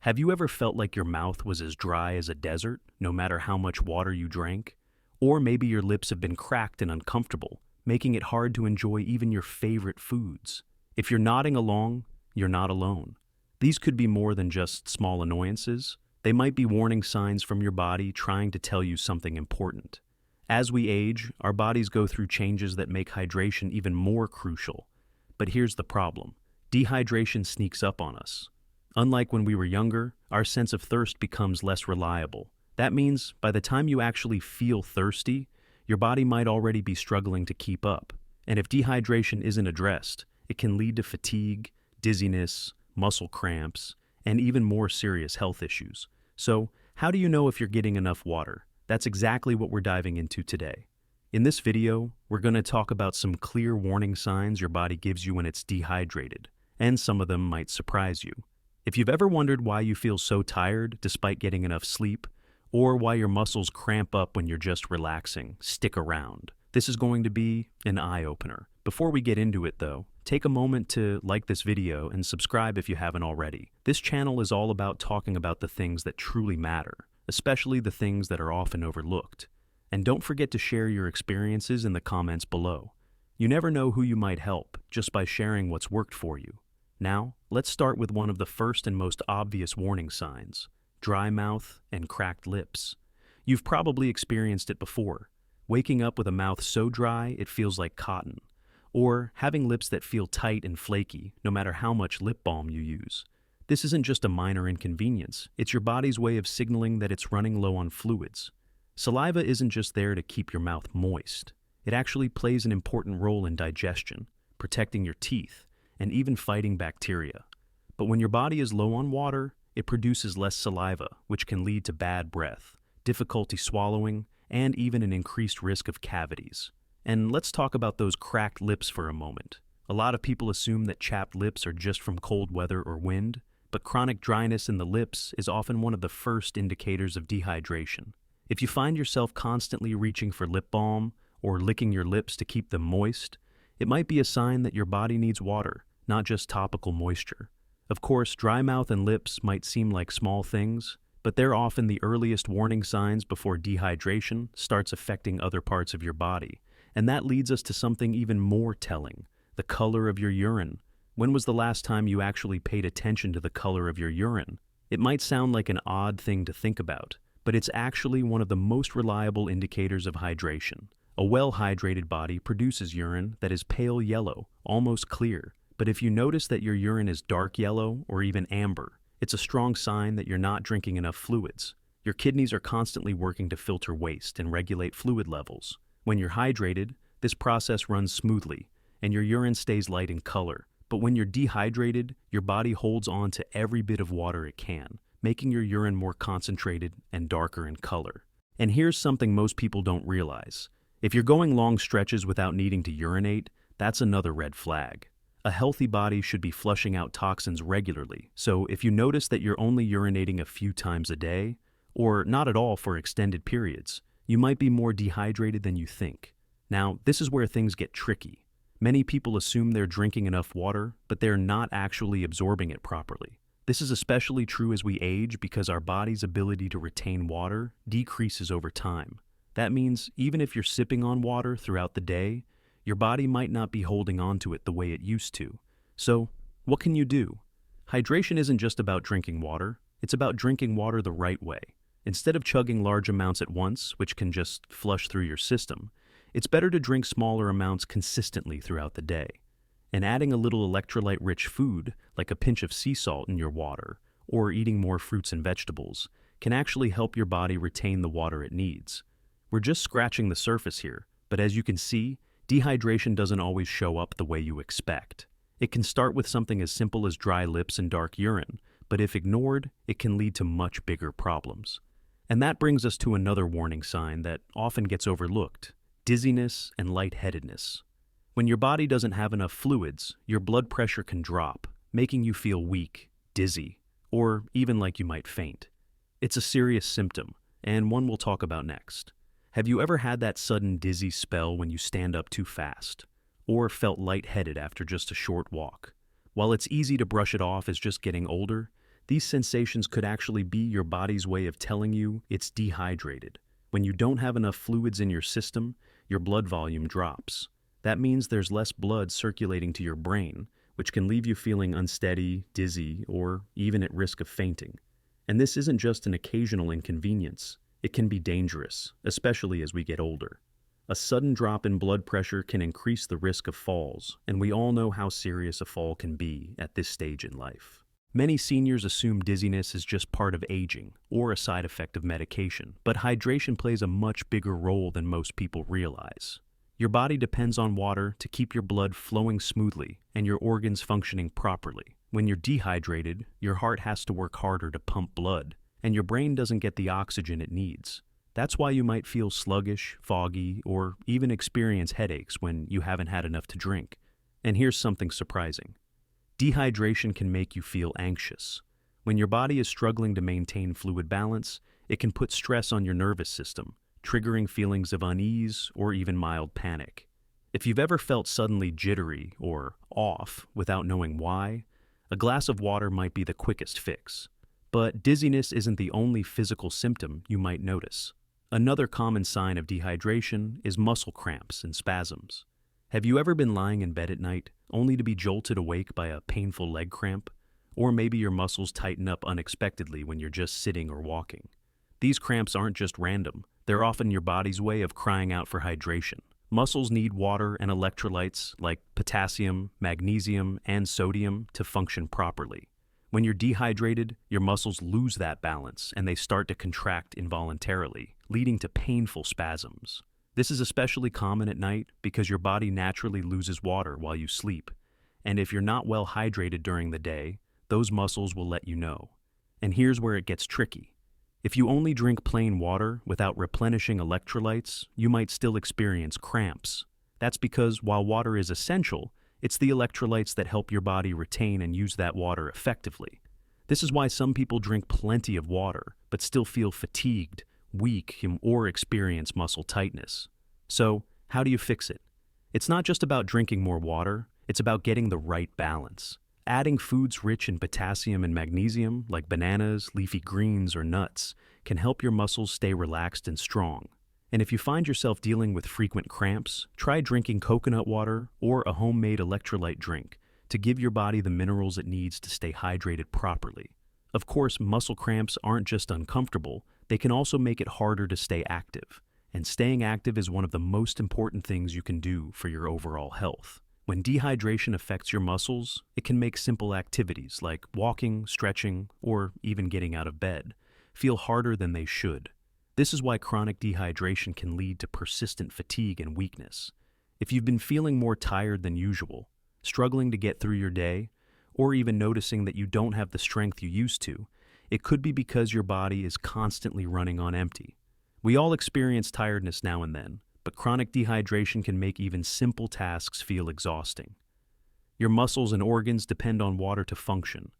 Have you ever felt like your mouth was as dry as a desert, no matter how much water you drank? Or maybe your lips have been cracked and uncomfortable, making it hard to enjoy even your favorite foods. If you're nodding along, you're not alone. These could be more than just small annoyances. They might be warning signs from your body trying to tell you something important. As we age, our bodies go through changes that make hydration even more crucial. But here's the problem. Dehydration sneaks up on us. Unlike when we were younger, our sense of thirst becomes less reliable. That means by the time you actually feel thirsty, your body might already be struggling to keep up. And if dehydration isn't addressed, it can lead to fatigue, dizziness, muscle cramps, and even more serious health issues. So, how do you know if you're getting enough water? That's exactly what we're diving into today. In this video, we're going to talk about some clear warning signs your body gives you when it's dehydrated, and some of them might surprise you. If you've ever wondered why you feel so tired despite getting enough sleep, or why your muscles cramp up when you're just relaxing, stick around. This is going to be an eye-opener. Before we get into it though, take a moment to like this video and subscribe if you haven't already. This channel is all about talking about the things that truly matter, especially the things that are often overlooked. And don't forget to share your experiences in the comments below. You never know who you might help just by sharing what's worked for you. Now, let's start with one of the first and most obvious warning signs: dry mouth and cracked lips. You've probably experienced it before, waking up with a mouth so dry it feels like cotton, or having lips that feel tight and flaky no matter how much lip balm you use. This isn't just a minor inconvenience, it's your body's way of signaling that it's running low on fluids. Saliva isn't just there to keep your mouth moist. It actually plays an important role in digestion, protecting your teeth, and even fighting bacteria. But when your body is low on water, it produces less saliva, which can lead to bad breath, difficulty swallowing, and even an increased risk of cavities. And let's talk about those cracked lips for a moment. A lot of people assume that chapped lips are just from cold weather or wind, but chronic dryness in the lips is often one of the first indicators of dehydration. If you find yourself constantly reaching for lip balm or licking your lips to keep them moist, it might be a sign that your body needs water, not just topical moisture. Of course, dry mouth and lips might seem like small things, but they're often the earliest warning signs before dehydration starts affecting other parts of your body. And that leads us to something even more telling: the color of your urine. When was the last time you actually paid attention to the color of your urine? It might sound like an odd thing to think about, but it's actually one of the most reliable indicators of hydration. A well-hydrated body produces urine that is pale yellow, almost clear. But if you notice that your urine is dark yellow or even amber, it's a strong sign that you're not drinking enough fluids. Your kidneys are constantly working to filter waste and regulate fluid levels. When you're hydrated, this process runs smoothly, and your urine stays light in color. But when you're dehydrated, your body holds on to every bit of water it can, making your urine more concentrated and darker in color. And here's something most people don't realize. If you're going long stretches without needing to urinate, that's another red flag. A healthy body should be flushing out toxins regularly, so if you notice that you're only urinating a few times a day, or not at all for extended periods, you might be more dehydrated than you think. Now, this is where things get tricky. Many people assume they're drinking enough water, but they're not actually absorbing it properly. This is especially true as we age because our body's ability to retain water decreases over time. That means even if you're sipping on water throughout the day, your body might not be holding on to it the way it used to. So, what can you do? Hydration isn't just about drinking water, it's about drinking water the right way. Instead of chugging large amounts at once, which can just flush through your system, it's better to drink smaller amounts consistently throughout the day. And adding a little electrolyte-rich food, like a pinch of sea salt in your water, or eating more fruits and vegetables, can actually help your body retain the water it needs. We're just scratching the surface here, but as you can see, dehydration doesn't always show up the way you expect. It can start with something as simple as dry lips and dark urine, but if ignored, it can lead to much bigger problems. And that brings us to another warning sign that often gets overlooked: dizziness and lightheadedness. When your body doesn't have enough fluids, your blood pressure can drop, making you feel weak, dizzy, or even like you might faint. It's a serious symptom, and one we'll talk about next. Have you ever had that sudden dizzy spell when you stand up too fast, or felt lightheaded after just a short walk? While it's easy to brush it off as just getting older, These sensations could actually be your body's way of telling you it's dehydrated. When you don't have enough fluids in your system, your blood volume drops. That means there's less blood circulating to your brain, which can leave you feeling unsteady, dizzy, or even at risk of fainting. And this isn't just an occasional inconvenience. It can be dangerous, especially as we get older. A sudden drop in blood pressure can increase the risk of falls, and we all know how serious a fall can be at this stage in life. Many seniors assume dizziness is just part of aging or a side effect of medication, but hydration plays a much bigger role than most people realize. Your body depends on water to keep your blood flowing smoothly and your organs functioning properly. When you're dehydrated, your heart has to work harder to pump blood, and your brain doesn't get the oxygen it needs. That's why you might feel sluggish, foggy, or even experience headaches when you haven't had enough to drink. And here's something surprising. Dehydration can make you feel anxious. When your body is struggling to maintain fluid balance, it can put stress on your nervous system, triggering feelings of unease or even mild panic. If you've ever felt suddenly jittery or off without knowing why, a glass of water might be the quickest fix. But dizziness isn't the only physical symptom you might notice. Another common sign of dehydration is muscle cramps and spasms. Have you ever been lying in bed at night only to be jolted awake by a painful leg cramp? Or maybe your muscles tighten up unexpectedly when you're just sitting or walking. These cramps aren't just random. They're often your body's way of crying out for hydration. Muscles need water and electrolytes like potassium, magnesium, and sodium to function properly. When you're dehydrated, your muscles lose that balance and they start to contract involuntarily, leading to painful spasms. This is especially common at night because your body naturally loses water while you sleep. And if you're not well hydrated during the day, those muscles will let you know. And here's where it gets tricky. If you only drink plain water without replenishing electrolytes, you might still experience cramps. That's because while water is essential, it's the electrolytes that help your body retain and use that water effectively. This is why some people drink plenty of water, but still feel fatigued, weak, or experience muscle tightness. So, how do you fix it? It's not just about drinking more water, it's about getting the right balance. Adding foods rich in potassium and magnesium, like bananas, leafy greens, or nuts, can help your muscles stay relaxed and strong. And if you find yourself dealing with frequent cramps, try drinking coconut water or a homemade electrolyte drink to give your body the minerals it needs to stay hydrated properly. Of course, muscle cramps aren't just uncomfortable, they can also make it harder to stay active. And staying active is one of the most important things you can do for your overall health. When dehydration affects your muscles, it can make simple activities like walking, stretching, or even getting out of bed feel harder than they should. This is why chronic dehydration can lead to persistent fatigue and weakness. If you've been feeling more tired than usual, struggling to get through your day, or even noticing that you don't have the strength you used to, it could be because your body is constantly running on empty. We all experience tiredness now and then, but chronic dehydration can make even simple tasks feel exhausting. Your muscles and organs depend on water to function,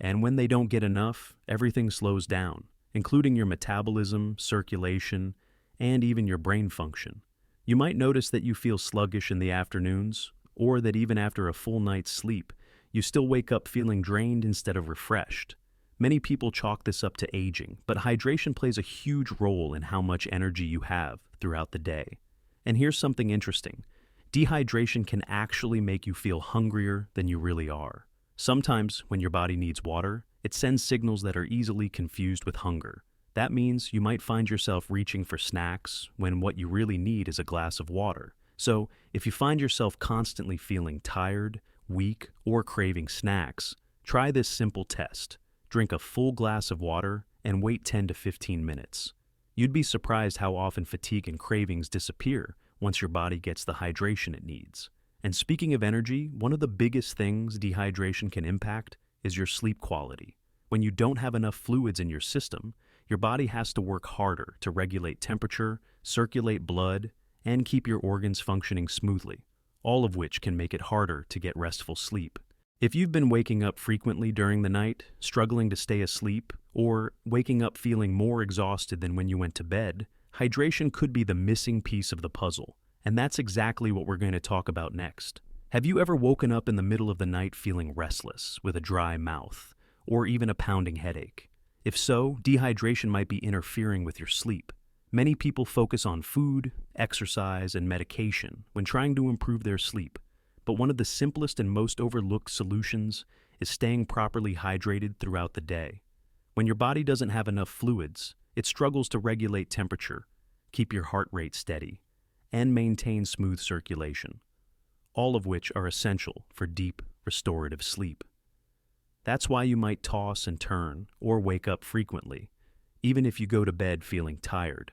and when they don't get enough, everything slows down, including your metabolism, circulation, and even your brain function. You might notice that you feel sluggish in the afternoons, or that even after a full night's sleep, you still wake up feeling drained instead of refreshed. Many people chalk this up to aging, but hydration plays a huge role in how much energy you have throughout the day. And here's something interesting. Dehydration can actually make you feel hungrier than you really are. Sometimes, when your body needs water, it sends signals that are easily confused with hunger. That means you might find yourself reaching for snacks when what you really need is a glass of water. So, if you find yourself constantly feeling tired, weak, or craving snacks, try this simple test. Drink a full glass of water and wait 10 to 15 minutes. You'd be surprised how often fatigue and cravings disappear once your body gets the hydration it needs. And speaking of energy, one of the biggest things dehydration can impact is your sleep quality. When you don't have enough fluids in your system, your body has to work harder to regulate temperature, circulate blood, and keep your organs functioning smoothly, all of which can make it harder to get restful sleep. If you've been waking up frequently during the night, struggling to stay asleep, or waking up feeling more exhausted than when you went to bed, hydration could be the missing piece of the puzzle. And that's exactly what we're going to talk about next. Have you ever woken up in the middle of the night feeling restless, with a dry mouth? or even a pounding headache? If so, dehydration might be interfering with your sleep. Many people focus on food, exercise, and medication when trying to improve their sleep, but one of the simplest and most overlooked solutions is staying properly hydrated throughout the day. When your body doesn't have enough fluids, it struggles to regulate temperature, keep your heart rate steady, and maintain smooth circulation, all of which are essential for deep, restorative sleep. That's why you might toss and turn or wake up frequently, even if you go to bed feeling tired.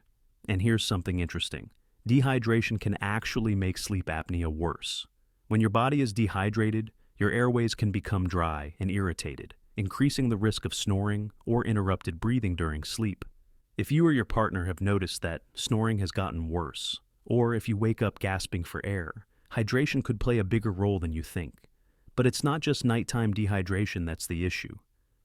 And here's something interesting. Dehydration can actually make sleep apnea worse. When your body is dehydrated, your airways can become dry and irritated, increasing the risk of snoring or interrupted breathing during sleep. If you or your partner have noticed that snoring has gotten worse, or if you wake up gasping for air, hydration could play a bigger role than you think. But it's not just nighttime dehydration that's the issue.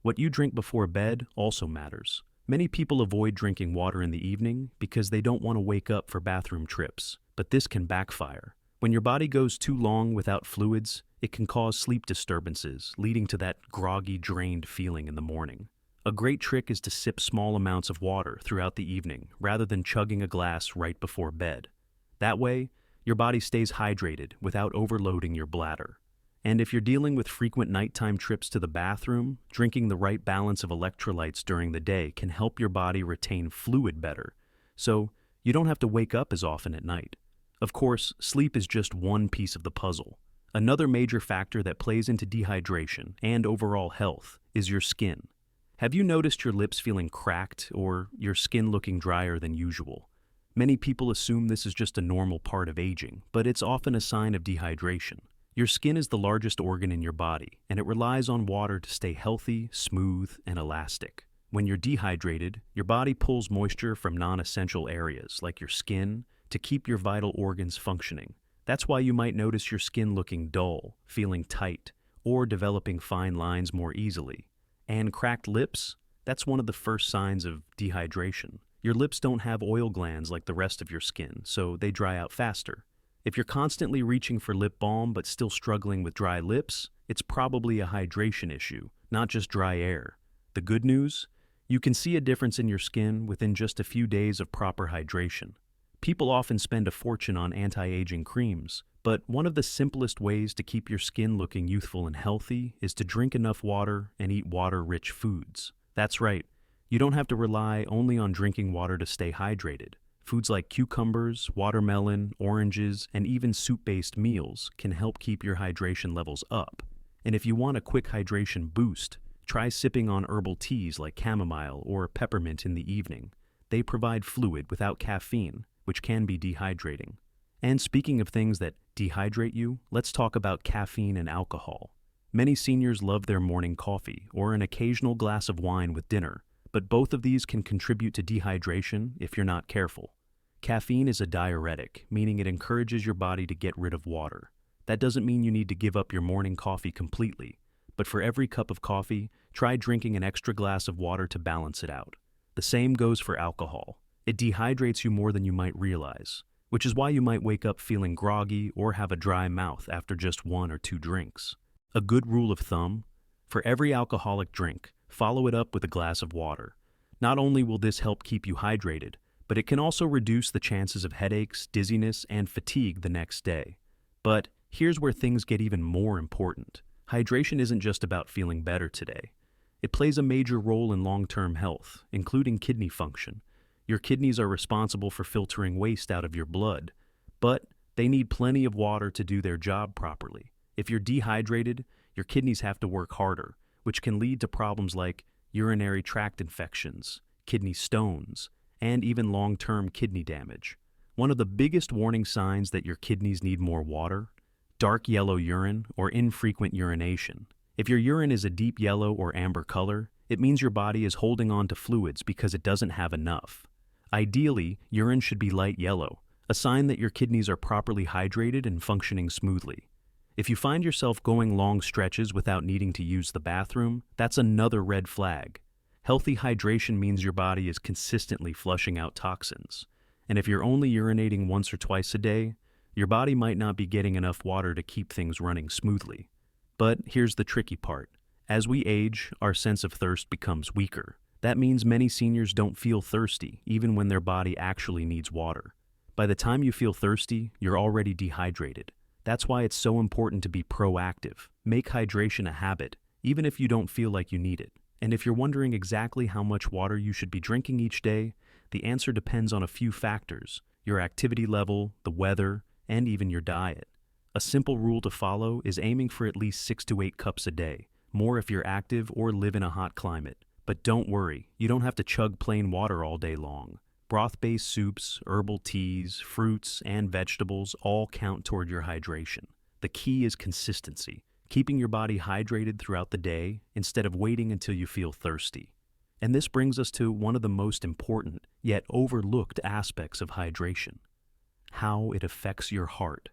What you drink before bed also matters. Many people avoid drinking water in the evening because they don't want to wake up for bathroom trips, but this can backfire. When your body goes too long without fluids, it can cause sleep disturbances, leading to that groggy, drained feeling in the morning. A great trick is to sip small amounts of water throughout the evening rather than chugging a glass right before bed. That way, your body stays hydrated without overloading your bladder. And if you're dealing with frequent nighttime trips to the bathroom, drinking the right balance of electrolytes during the day can help your body retain fluid better, so you don't have to wake up as often at night. Of course, sleep is just one piece of the puzzle. Another major factor that plays into dehydration and overall health is your skin. Have you noticed your lips feeling cracked or your skin looking drier than usual? Many people assume this is just a normal part of aging, but it's often a sign of dehydration. Your skin is the largest organ in your body, and it relies on water to stay healthy, smooth, and elastic. When you're dehydrated, your body pulls moisture from non-essential areas, like your skin, to keep your vital organs functioning. That's why you might notice your skin looking dull, feeling tight, or developing fine lines more easily. And cracked lips? That's one of the first signs of dehydration. Your lips don't have oil glands like the rest of your skin, so they dry out faster. If you're constantly reaching for lip balm but still struggling with dry lips, it's probably a hydration issue, not just dry air. The good news? You can see a difference in your skin within just a few days of proper hydration. People often spend a fortune on anti-aging creams, but one of the simplest ways to keep your skin looking youthful and healthy is to drink enough water and eat water-rich foods. That's right, you don't have to rely only on drinking water to stay hydrated. Foods like cucumbers, watermelon, oranges, and even soup-based meals can help keep your hydration levels up. And if you want a quick hydration boost, try sipping on herbal teas like chamomile or peppermint in the evening. They provide fluid without caffeine, which can be dehydrating. And speaking of things that dehydrate you, let's talk about caffeine and alcohol. Many seniors love their morning coffee or an occasional glass of wine with dinner, but both of these can contribute to dehydration if you're not careful. Caffeine is a diuretic, meaning it encourages your body to get rid of water. That doesn't mean you need to give up your morning coffee completely, but for every cup of coffee, try drinking an extra glass of water to balance it out. The same goes for alcohol. It dehydrates you more than you might realize, which is why you might wake up feeling groggy or have a dry mouth after just 1 or 2 drinks. A good rule of thumb: for every alcoholic drink, follow it up with a glass of water. Not only will this help keep you hydrated, but it can also reduce the chances of headaches, dizziness, and fatigue the next day. But here's where things get even more important. Hydration isn't just about feeling better today. It plays a major role in long-term health, including kidney function. Your kidneys are responsible for filtering waste out of your blood, but they need plenty of water to do their job properly. If you're dehydrated, your kidneys have to work harder, which can lead to problems like urinary tract infections, kidney stones, and even long-term kidney damage. One of the biggest warning signs that your kidneys need more water: dark yellow urine or infrequent urination. If your urine is a deep yellow or amber color, it means your body is holding on to fluids because it doesn't have enough. Ideally, urine should be light yellow, a sign that your kidneys are properly hydrated and functioning smoothly. If you find yourself going long stretches without needing to use the bathroom, that's another red flag. Healthy hydration means your body is consistently flushing out toxins. And if you're only urinating once or twice a day, your body might not be getting enough water to keep things running smoothly. But here's the tricky part. As we age, our sense of thirst becomes weaker. That means many seniors don't feel thirsty, even when their body actually needs water. By the time you feel thirsty, you're already dehydrated. That's why it's so important to be proactive. Make hydration a habit, even if you don't feel like you need it. And if you're wondering exactly how much water you should be drinking each day, the answer depends on a few factors: your activity level, the weather, and even your diet. A simple rule to follow is aiming for at least 6 to 8 cups a day, more if you're active or live in a hot climate. But don't worry, you don't have to chug plain water all day long. Broth-based soups, herbal teas, fruits, and vegetables all count toward your hydration. The key is consistency, keeping your body hydrated throughout the day instead of waiting until you feel thirsty. And this brings us to one of the most important, yet overlooked aspects of hydration: how it affects your heart.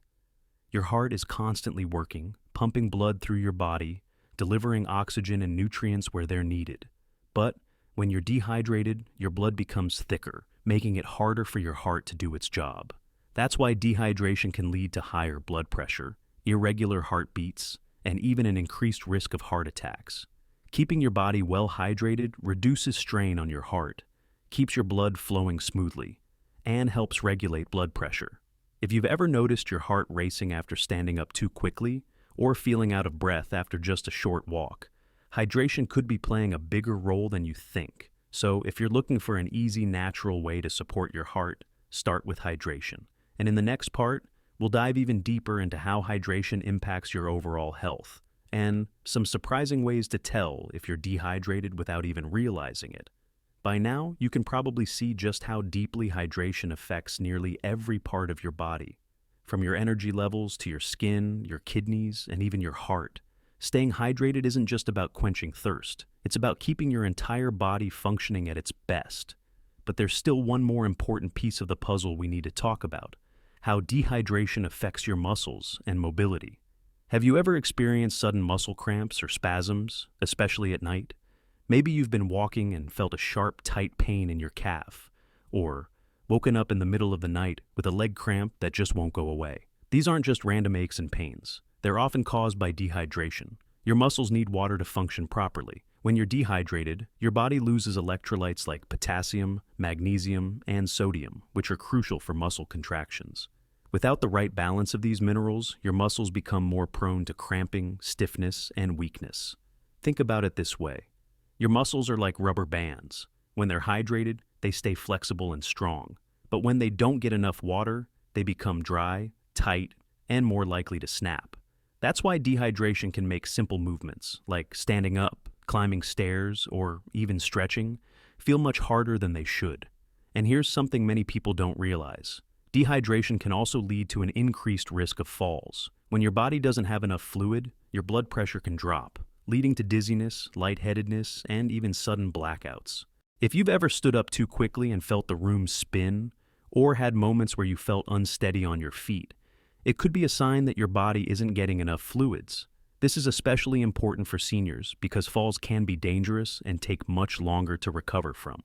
Your heart is constantly working, pumping blood through your body, delivering oxygen and nutrients where they're needed. But when you're dehydrated, your blood becomes thicker, making it harder for your heart to do its job. That's why dehydration can lead to higher blood pressure, irregular heartbeats, and even an increased risk of heart attacks. Keeping your body well hydrated reduces strain on your heart, keeps your blood flowing smoothly, and helps regulate blood pressure. If you've ever noticed your heart racing after standing up too quickly, or feeling out of breath after just a short walk, hydration could be playing a bigger role than you think. So if you're looking for an easy, natural way to support your heart, start with hydration. And in the next part, we'll dive even deeper into how hydration impacts your overall health, and some surprising ways to tell if you're dehydrated without even realizing it. By now, you can probably see just how deeply hydration affects nearly every part of your body, from your energy levels to your skin, your kidneys, and even your heart. Staying hydrated isn't just about quenching thirst. It's about keeping your entire body functioning at its best. But there's still one more important piece of the puzzle we need to talk about: how dehydration affects your muscles and mobility. Have you ever experienced sudden muscle cramps or spasms, especially at night? Maybe you've been walking and felt a sharp, tight pain in your calf, or woken up in the middle of the night with a leg cramp that just won't go away. These aren't just random aches and pains. They're often caused by dehydration. Your muscles need water to function properly. When you're dehydrated, your body loses electrolytes like potassium, magnesium, and sodium, which are crucial for muscle contractions. Without the right balance of these minerals, your muscles become more prone to cramping, stiffness, and weakness. Think about it this way: your muscles are like rubber bands. When they're hydrated, they stay flexible and strong. But when they don't get enough water, they become dry, tight, and more likely to snap. That's why dehydration can make simple movements, like standing up, climbing stairs, or even stretching, feel much harder than they should. And here's something many people don't realize: dehydration can also lead to an increased risk of falls. When your body doesn't have enough fluid, your blood pressure can drop, leading to dizziness, lightheadedness, and even sudden blackouts. If you've ever stood up too quickly and felt the room spin, or had moments where you felt unsteady on your feet, it could be a sign that your body isn't getting enough fluids. This is especially important for seniors because falls can be dangerous and take much longer to recover from.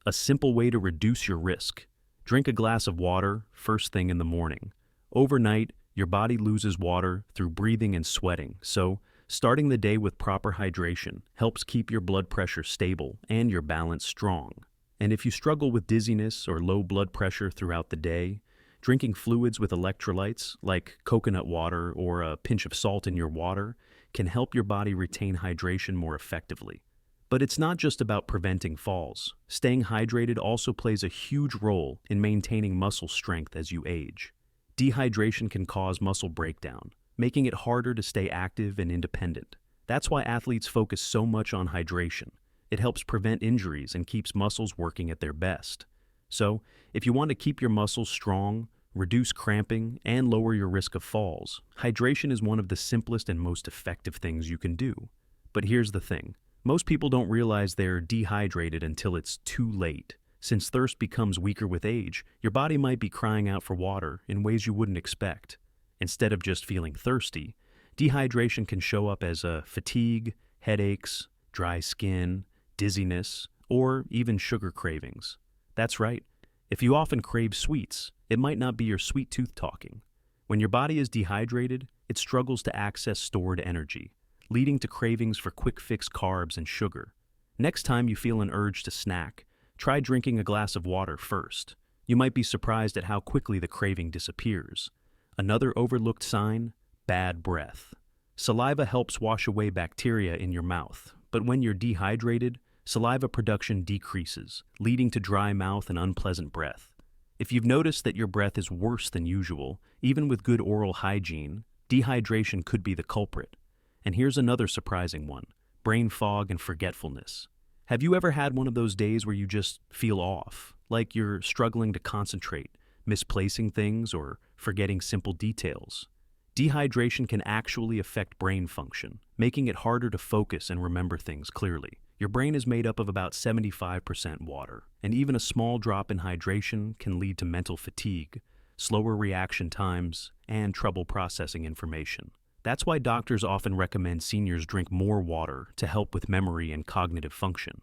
A simple way to reduce your risk: drink a glass of water first thing in the morning. Overnight, your body loses water through breathing and sweating, so starting the day with proper hydration helps keep your blood pressure stable and your balance strong. And if you struggle with dizziness or low blood pressure throughout the day, drinking fluids with electrolytes, like coconut water or a pinch of salt in your water, can help your body retain hydration more effectively. But it's not just about preventing falls. Staying hydrated also plays a huge role in maintaining muscle strength as you age. Dehydration can cause muscle breakdown, making it harder to stay active and independent. That's why athletes focus so much on hydration. It helps prevent injuries and keeps muscles working at their best. So, if you want to keep your muscles strong, reduce cramping, and lower your risk of falls, hydration is one of the simplest and most effective things you can do. But here's the thing: most people don't realize they're dehydrated until it's too late. Since thirst becomes weaker with age, your body might be crying out for water in ways you wouldn't expect. Instead of just feeling thirsty, dehydration can show up as fatigue, headaches, dry skin, dizziness, or even sugar cravings. That's right. If you often crave sweets, it might not be your sweet tooth talking. When your body is dehydrated, it struggles to access stored energy, leading to cravings for quick-fix carbs and sugar. Next time you feel an urge to snack, try drinking a glass of water first. You might be surprised at how quickly the craving disappears. Another overlooked sign: bad breath. Saliva helps wash away bacteria in your mouth, but when you're dehydrated, saliva production decreases, leading to dry mouth and unpleasant breath. If you've noticed that your breath is worse than usual, even with good oral hygiene, dehydration could be the culprit. And here's another surprising one: brain fog and forgetfulness. Have you ever had one of those days where you just feel off, like you're struggling to concentrate, misplacing things, or forgetting simple details? Dehydration can actually affect brain function, making it harder to focus and remember things clearly. Your brain is made up of about 75% water, and even a small drop in hydration can lead to mental fatigue, slower reaction times, and trouble processing information. That's why doctors often recommend seniors drink more water to help with memory and cognitive function.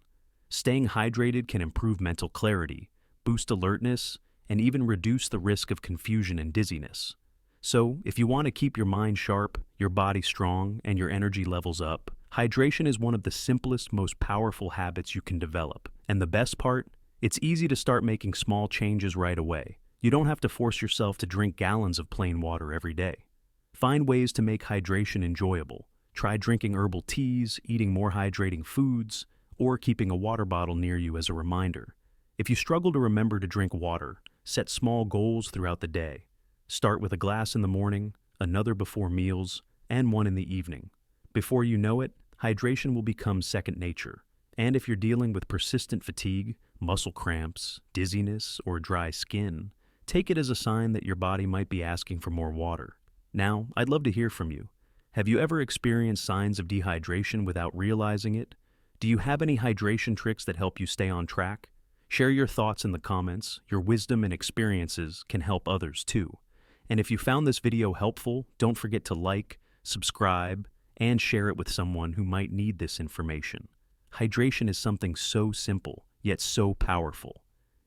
Staying hydrated can improve mental clarity, boost alertness, and even reduce the risk of confusion and dizziness. So, if you want to keep your mind sharp, your body strong, and your energy levels up, hydration is one of the simplest, most powerful habits you can develop. And the best part? It's easy to start making small changes right away. You don't have to force yourself to drink gallons of plain water every day. Find ways to make hydration enjoyable. Try drinking herbal teas, eating more hydrating foods, or keeping a water bottle near you as a reminder. If you struggle to remember to drink water, set small goals throughout the day. Start with a glass in the morning, another before meals, and one in the evening. Before you know it, hydration will become second nature. And if you're dealing with persistent fatigue, muscle cramps, dizziness, or dry skin, take it as a sign that your body might be asking for more water. Now, I'd love to hear from you. Have you ever experienced signs of dehydration without realizing it? Do you have any hydration tricks that help you stay on track? Share your thoughts in the comments. Your wisdom and experiences can help others too. And if you found this video helpful, don't forget to like, subscribe, and share it with someone who might need this information. Hydration is something so simple, yet so powerful.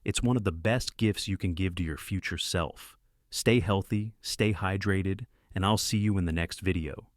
It's one of the best gifts you can give to your future self. Stay healthy, stay hydrated, and I'll see you in the next video.